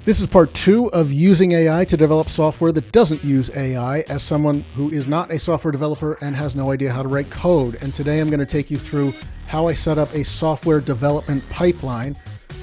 This is part 2 of using AI to develop software that doesn't use AI, as someone who is not a software developer and has no idea how to write code. And today I'm going to take you through how I set up a software development pipeline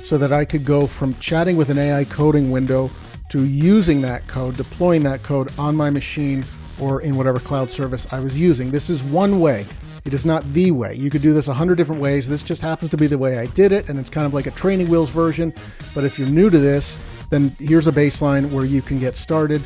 so that I could go from chatting with an AI coding window to using that code, deploying that code on my machine or in whatever cloud service I was using. This is one way. It is not the way. You could do this 100 different ways. This just happens to be the way I did it, and it's kind of like a training wheels version. But if you're new to this, then here's a baseline where you can get started,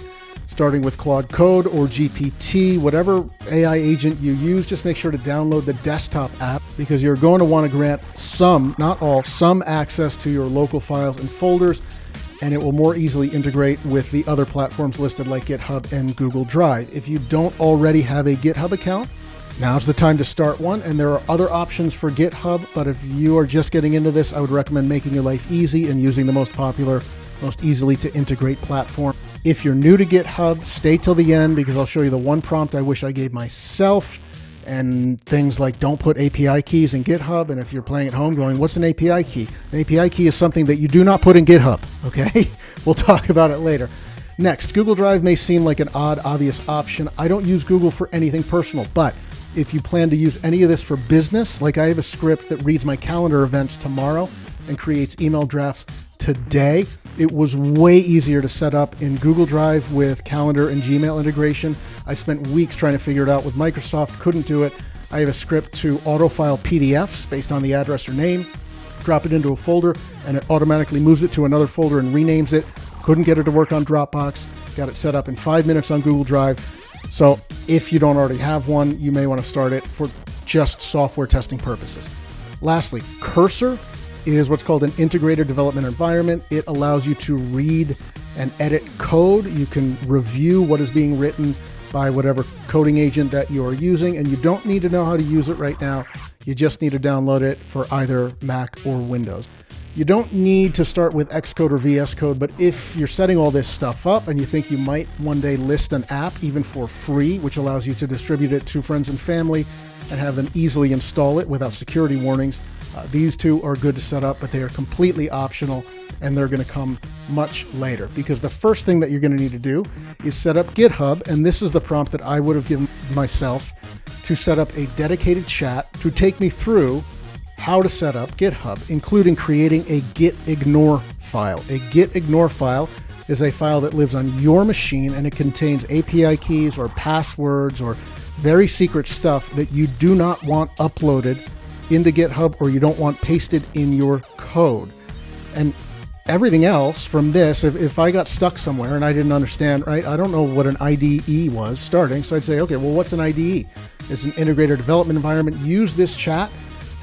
starting with Claude Code or GPT, whatever AI agent you use. Just make sure to download the desktop app because you're going to want to grant some, not all, some access to your local files and folders, and it will more easily integrate with the other platforms listed like GitHub and Google Drive. If you don't already have a GitHub account, now's the time to start one, and there are other options for GitHub, but if you are just getting into this, I would recommend making your life easy and using the most popular, most easily to integrate platform. If you're new to GitHub, stay till the end because I'll show you the one prompt I wish I gave myself and things like don't put API keys in GitHub. And if you're playing at home going, what's an API key? An API key is something that you do not put in GitHub, okay? We'll talk about it later. Next, Google Drive may seem like an odd, obvious option. I don't use Google for anything personal, but if you plan to use any of this for business, like I have a script that reads my calendar events tomorrow and creates email drafts today, it was way easier to set up in Google Drive with Calendar and Gmail integration. I spent weeks trying to figure it out with Microsoft, couldn't do it. I have a script to autofile PDFs based on the address or name, drop it into a folder, and it automatically moves it to another folder and renames it. Couldn't get it to work on Dropbox. Got it set up in 5 minutes on Google Drive. So if you don't already have one, you may want to start it for just software testing purposes. Lastly, Cursor is what's called an integrated development environment. It allows you to read and edit code. You can review what is being written by whatever coding agent that you are using, and you don't need to know how to use it right now. You just need to download it for either Mac or Windows. You don't need to start with Xcode or VS Code, but if you're setting all this stuff up and you think you might one day list an app even for free, which allows you to distribute it to friends and family and have them easily install it without security warnings, these two are good to set up, but they are completely optional and they're going to come much later because the first thing that you're going to need to do is set up GitHub. And this is the prompt that I would have given myself to set up a dedicated chat to take me through how to set up GitHub, including creating a gitignore file. A gitignore file is a file that lives on your machine and it contains API keys or passwords or very secret stuff that you do not want uploaded into GitHub or you don't want pasted in your code. And everything else from this, if I got stuck somewhere and I didn't understand, right, I don't know what an IDE was starting, so I'd say, okay, well, what's an IDE? It's an integrated development environment. Use this chat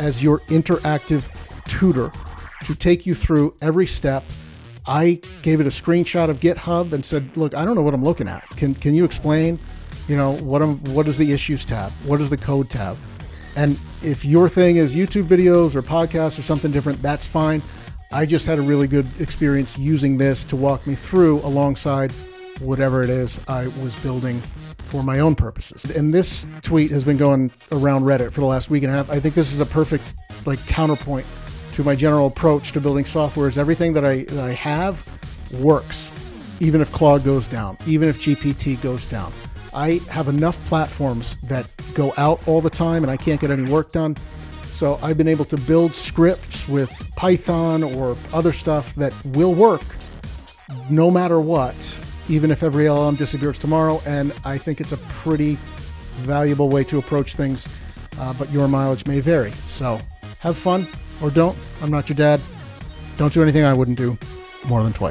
as your interactive tutor to take you through every step. I gave it a screenshot of GitHub and said, look, I don't know what I'm looking at. Can you explain, what is the issues tab? What is the code tab? And if your thing is YouTube videos or podcasts or something different, that's fine. I just had a really good experience using this to walk me through alongside whatever it is I was building for my own purposes. And this tweet has been going around Reddit for the last week and a half. I think this is a perfect counterpoint to my general approach to building software. Is everything that I have works, even if Claude goes down, even if GPT goes down. I have enough platforms that go out all the time and I can't get any work done. So I've been able to build scripts with Python or other stuff that will work no matter what, even if every LLM disappears tomorrow. And I think it's a pretty valuable way to approach things, but your mileage may vary. So have fun or don't. I'm not your dad. Don't do anything I wouldn't do more than twice.